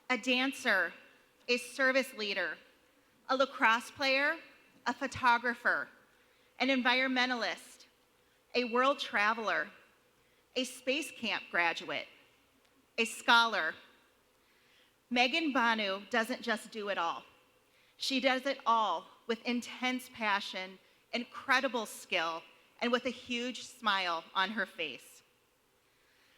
a dancer, a service leader, a lacrosse player, a photographer, an environmentalist, a world traveler, a space camp graduate, a scholar. Meghan Bhanoo doesn't just do it all. She does it all with intense passion, incredible skill, and with a huge smile on her face.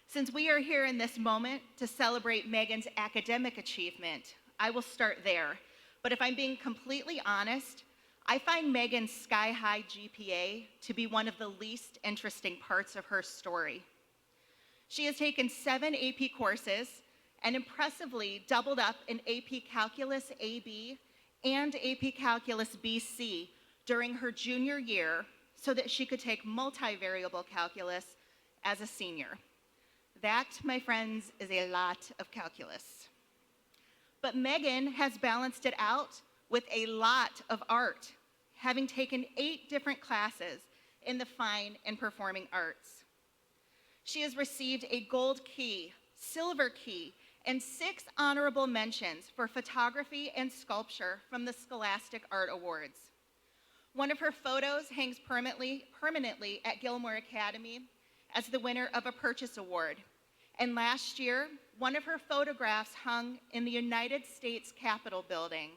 Since we are here in this moment to celebrate Meghan's academic achievement, I will start there. But if I'm being completely honest, I find Meghan's sky-high GPA to be one of the least interesting parts of her story. She has taken 7 AP courses and impressively doubled up in AP Calculus AB and AP Calculus BC during her junior year so that she could take multivariable calculus as a senior. That, my friends, is a lot of calculus. But Meghan has balanced it out with a lot of art, having taken 8 different classes in the fine and performing arts. She has received a gold key, silver key, and 6 honorable mentions for photography and sculpture from the Scholastic Art Awards. One of her photos hangs permanently at Gilmour Academy as the winner of a Purchase Award. And last year, one of her photographs hung in the United States Capitol building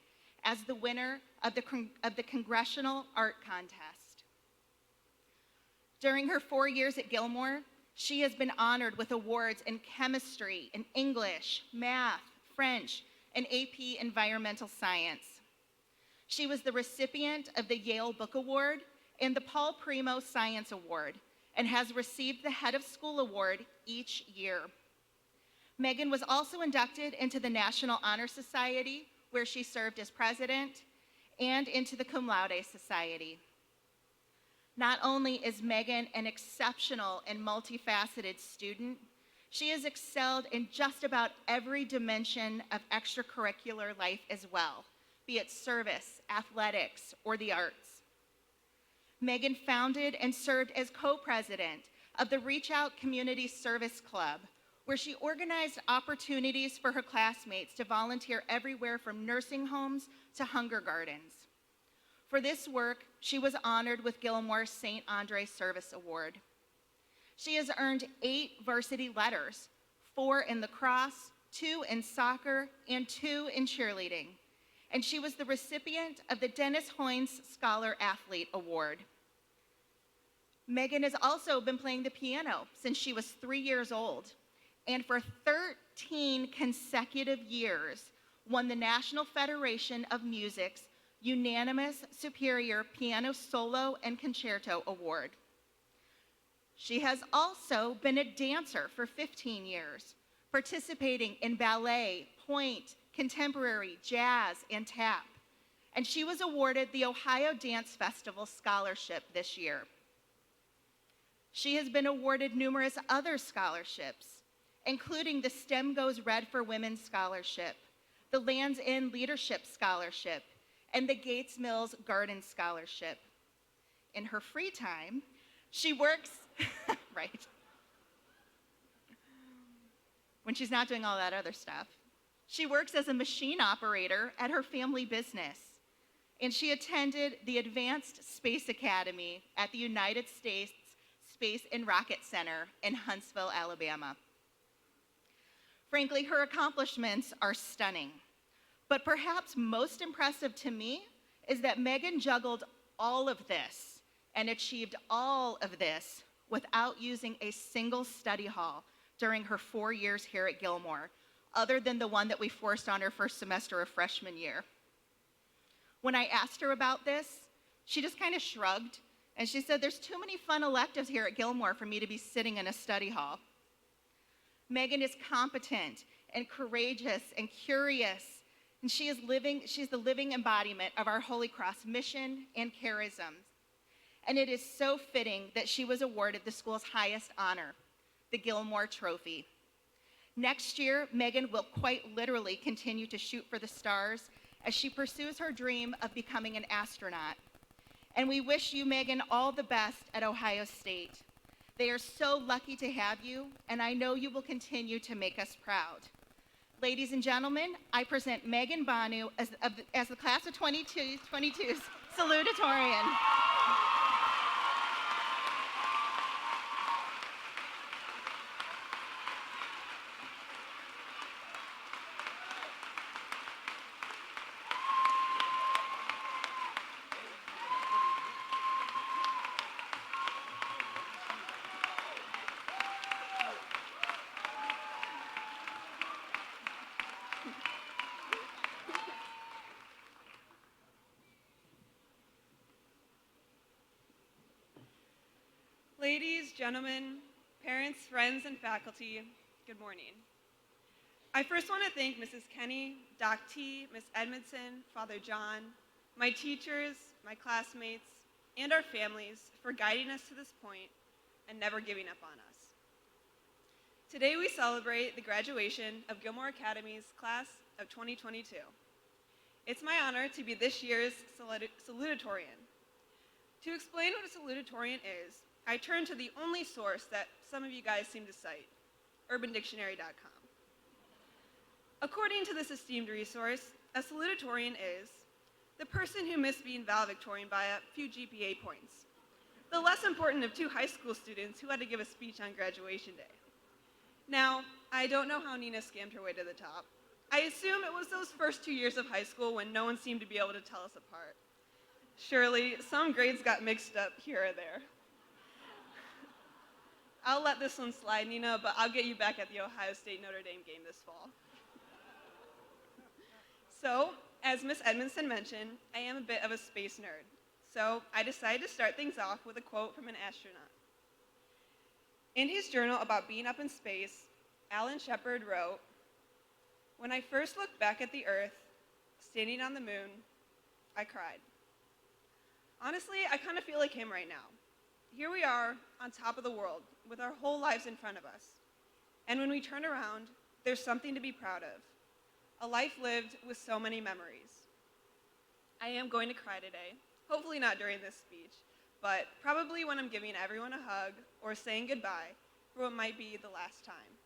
as the winner of the Congressional Art Contest. During her 4 years at Gilmour, she has been honored with awards in chemistry, in English, math, French, and AP Environmental Science. She was the recipient of the Yale Book Award and the Paul Primo Science Award, and has received the Head of School Award each year. Meghan was also inducted into the National Honor Society, where she served as president, and into the Cum Laude Society. Not only is Meghan an exceptional and multifaceted student, she has excelled in just about every dimension of extracurricular life as well, be it service, athletics, or the arts. Meghan founded and served as co-president of the Reach Out Community Service Club, where she organized opportunities for her classmates to volunteer everywhere from nursing homes to hunger gardens. For this work, she was honored with Gilmour's St. Andre Service Award. She has earned 8 varsity letters, 4 in lacrosse, 2 in soccer, and 2 in cheerleading. And she was the recipient of the Dennis Hoynes Scholar Athlete Award. Meghan has also been playing the piano since she was 3 years old, and for 13 consecutive years won the National Federation of Music's Unanimous Superior Piano Solo and Concerto Award. She has also been a dancer for 15 years, participating in ballet, pointe, contemporary, jazz, and tap. And she was awarded the Ohio Dance Festival Scholarship this year. She has been awarded numerous other scholarships, including the STEM Goes Red for Women Scholarship, the Lands End Leadership Scholarship, and the Gates Mills Garden Scholarship. In her free time, she works, right, when she's not doing all that other stuff, she works as a machine operator at her family business, and she attended the Advanced Space Academy at the United States Space and Rocket Center in Huntsville, Alabama. Frankly, her accomplishments are stunning. But perhaps most impressive to me is that Meghan juggled all of this and achieved all of this without using a single study hall during her 4 years here at Gilmour, other than the one that we forced on her first semester of freshman year. When I asked her about this, she just kind of shrugged, and she said, "There's too many fun electives here at Gilmour for me to be sitting in a study hall." Meghan is competent and courageous and curious, and she's the living embodiment of our Holy Cross mission and charism. And it is so fitting that she was awarded the school's highest honor, the Gilmour Trophy. Next year, Meghan will quite literally continue to shoot for the stars as she pursues her dream of becoming an astronaut. And we wish you, Meghan, all the best at Ohio State. They are so lucky to have you, and I know you will continue to make us proud. Ladies and gentlemen, I present Meghan Bhanoo as the class of 2022's salutatorian. Ladies, gentlemen, parents, friends, and faculty, good morning. I first want to thank Mrs. Kenny, Doc T, Ms. Edmondson, Father John, my teachers, my classmates, and our families for guiding us to this point and never giving up on us. Today we celebrate the graduation of Gilmour Academy's class of 2022. It's my honor to be this year's salutatorian. To explain what a salutatorian is, I turn to the only source that some of you guys seem to cite, urbandictionary.com. According to this esteemed resource, a salutatorian is the person who missed being valedictorian by a few GPA points, the less important of two high school students who had to give a speech on graduation day. Now, I don't know how Nina scammed her way to the top. I assume it was those first 2 years of high school when no one seemed to be able to tell us apart. Surely, some grades got mixed up here or there. I'll let this one slide, Nina, but I'll get you back at the Ohio State-Notre Dame game this fall. So, as Ms. Edmondson mentioned, I am a bit of a space nerd. So, I decided to start things off with a quote from an astronaut. In his journal about being up in space, Alan Shepard wrote, "When I first looked back at the Earth, standing on the moon, I cried." Honestly, I kind of feel like him right now. Here we are on top of the world with our whole lives in front of us. And when we turn around, there's something to be proud of. A life lived with so many memories. I am going to cry today, hopefully not during this speech, but probably when I'm giving everyone a hug or saying goodbye for what might be the last time.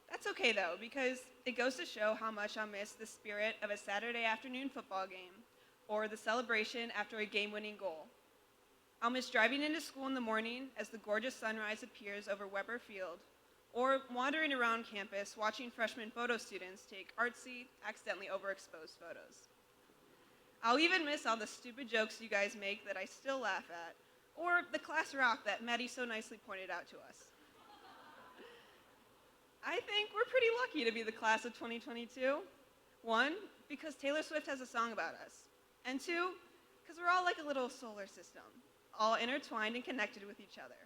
That's okay though, because it goes to show how much I'll miss the spirit of a Saturday afternoon football game or the celebration after a game-winning goal. I'll miss driving into school in the morning as the gorgeous sunrise appears over Weber Field, or wandering around campus watching freshman photo students take artsy, accidentally overexposed photos. I'll even miss all the stupid jokes you guys make that I still laugh at, or the class rock that Maddie so nicely pointed out to us. I think we're pretty lucky to be the class of 2022. One, because Taylor Swift has a song about us. And two, because we're all like a little solar system, all intertwined and connected with each other.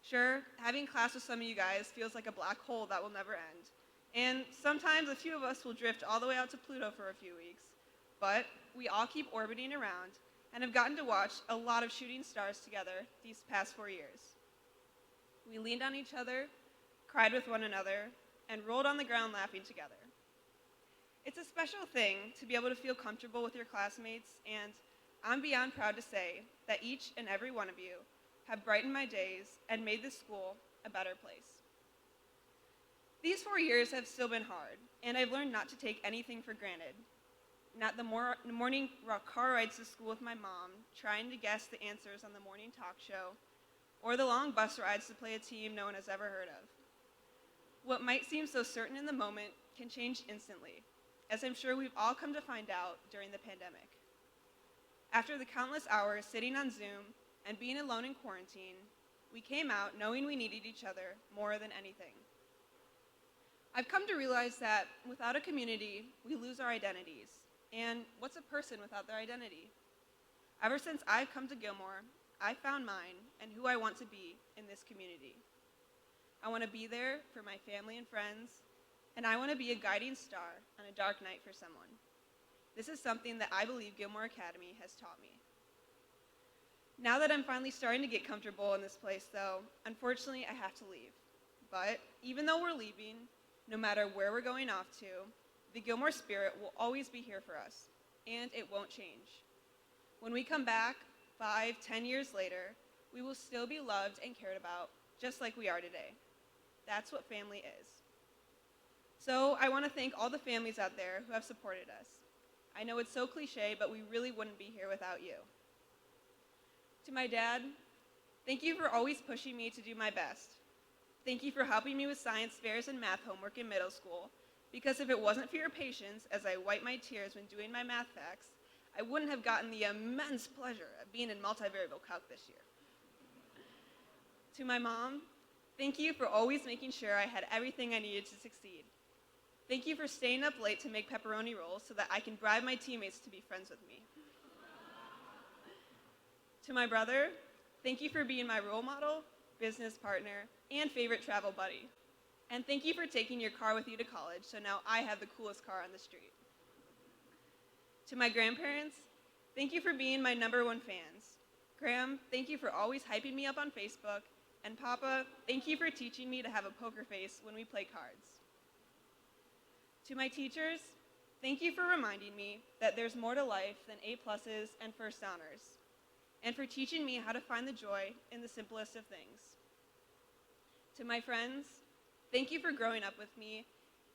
Sure, having class with some of you guys feels like a black hole that will never end. And sometimes a few of us will drift all the way out to Pluto for a few weeks. But we all keep orbiting around and have gotten to watch a lot of shooting stars together these past 4 years. We leaned on each other, cried with one another, and rolled on the ground laughing together. It's a special thing to be able to feel comfortable with your classmates, and I'm beyond proud to say that each and every one of you have brightened my days and made this school a better place. These 4 years have still been hard, and I've learned not to take anything for granted. Not the morning car rides to school with my mom, trying to guess the answers on the morning talk show, or the long bus rides to play a team no one has ever heard of. What might seem so certain in the moment can change instantly, as I'm sure we've all come to find out during the pandemic. After the countless hours sitting on Zoom and being alone in quarantine, we came out knowing we needed each other more than anything. I've come to realize that without a community, we lose our identities. And what's a person without their identity? Ever since I've come to Gilmour, I've found mine and who I want to be in this community. I want to be there for my family and friends, and I want to be a guiding star on a dark night for someone. This is something that I believe Gilmour Academy has taught me. Now that I'm finally starting to get comfortable in this place, though, unfortunately I have to leave. But even though we're leaving, no matter where we're going off to, the Gilmour spirit will always be here for us, and it won't change. When we come back 5, 10 years later, we will still be loved and cared about, just like we are today. That's what family is. So I want to thank all the families out there who have supported us. I know it's so cliche, but we really wouldn't be here without you. To my dad, thank you for always pushing me to do my best. Thank you for helping me with science fairs and math homework in middle school, because if it wasn't for your patience as I wiped my tears when doing my math facts, I wouldn't have gotten the immense pleasure of being in multivariable calc this year. To my mom, thank you for always making sure I had everything I needed to succeed. Thank you for staying up late to make pepperoni rolls so that I can bribe my teammates to be friends with me. To my brother, thank you for being my role model, business partner, and favorite travel buddy. And thank you for taking your car with you to college, so now I have the coolest car on the street. To my grandparents, thank you for being my #1 fans. Graham, thank you for always hyping me up on Facebook. And Papa, thank you for teaching me to have a poker face when we play cards. To my teachers, thank you for reminding me that there's more to life than A+s and first honors, and for teaching me how to find the joy in the simplest of things. To my friends, thank you for growing up with me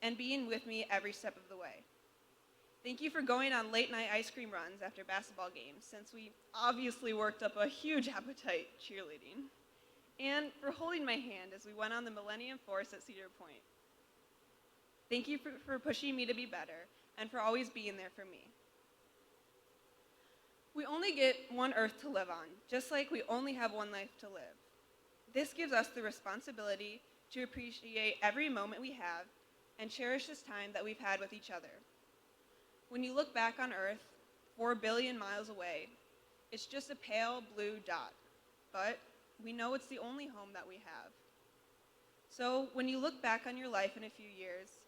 and being with me every step of the way. Thank you for going on late-night ice cream runs after basketball games, since we obviously worked up a huge appetite cheerleading. And for holding my hand as we went on the Millennium Force at Cedar Point. Thank you for pushing me to be better and for always being there for me. We only get one earth to live on, just like we only have one life to live. This gives us the responsibility to appreciate every moment we have and cherish this time that we've had with each other. When you look back on Earth, 4 billion miles away, it's just a pale blue dot, but we know it's the only home that we have. So when you look back on your life in a few years,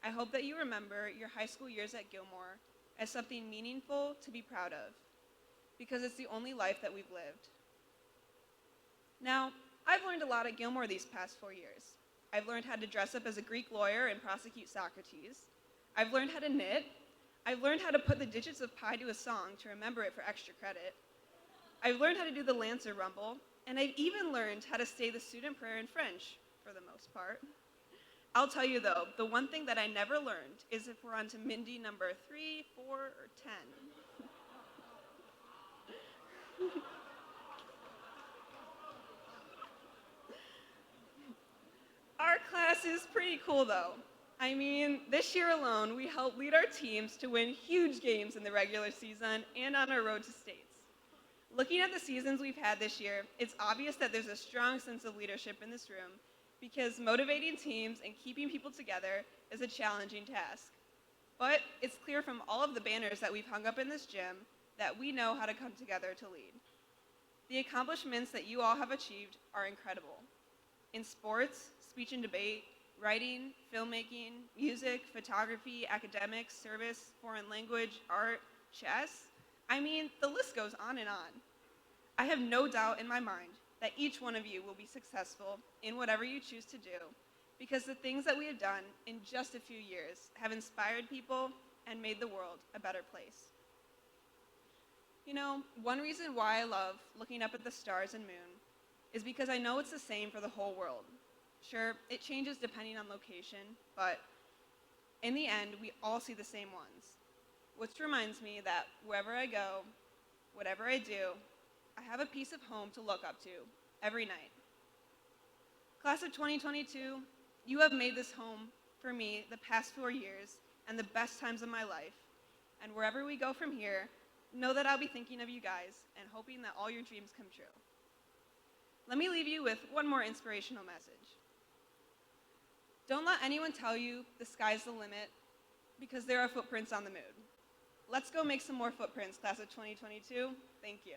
I hope that you remember your high school years at Gilmour as something meaningful to be proud of, because it's the only life that we've lived. Now, I've learned a lot at Gilmour these past 4 years. I've learned how to dress up as a Greek lawyer and prosecute Socrates. I've learned how to knit. I've learned how to put the digits of pi to a song to remember it for extra credit. I've learned how to do the Lancer Rumble, and I've even learned how to say the student prayer in French, for the most part. I'll tell you though, the one thing that I never learned is if we're on to Mindy number 3, 4, or 10. Our class is pretty cool though. I mean, this year alone, we helped lead our teams to win huge games in the regular season and on our road to states. Looking at the seasons we've had this year, it's obvious that there's a strong sense of leadership in this room, because motivating teams and keeping people together is a challenging task. But it's clear from all of the banners that we've hung up in this gym that we know how to come together to lead. The accomplishments that you all have achieved are incredible. In sports, speech and debate, writing, filmmaking, music, photography, academics, service, foreign language, art, chess, I mean, the list goes on and on. I have no doubt in my mind that each one of you will be successful in whatever you choose to do, because the things that we have done in just a few years have inspired people and made the world a better place. You know, one reason why I love looking up at the stars and moon is because I know it's the same for the whole world. Sure, it changes depending on location, but in the end, we all see the same ones, which reminds me that wherever I go, whatever I do, I have a piece of home to look up to every night. Class of 2022, you have made this home for me the past 4 years and the best times of my life. And wherever we go from here, know that I'll be thinking of you guys and hoping that all your dreams come true. Let me leave you with one more inspirational message. Don't let anyone tell you the sky's the limit, because there are footprints on the moon. Let's go make some more footprints, class of 2022. Thank you.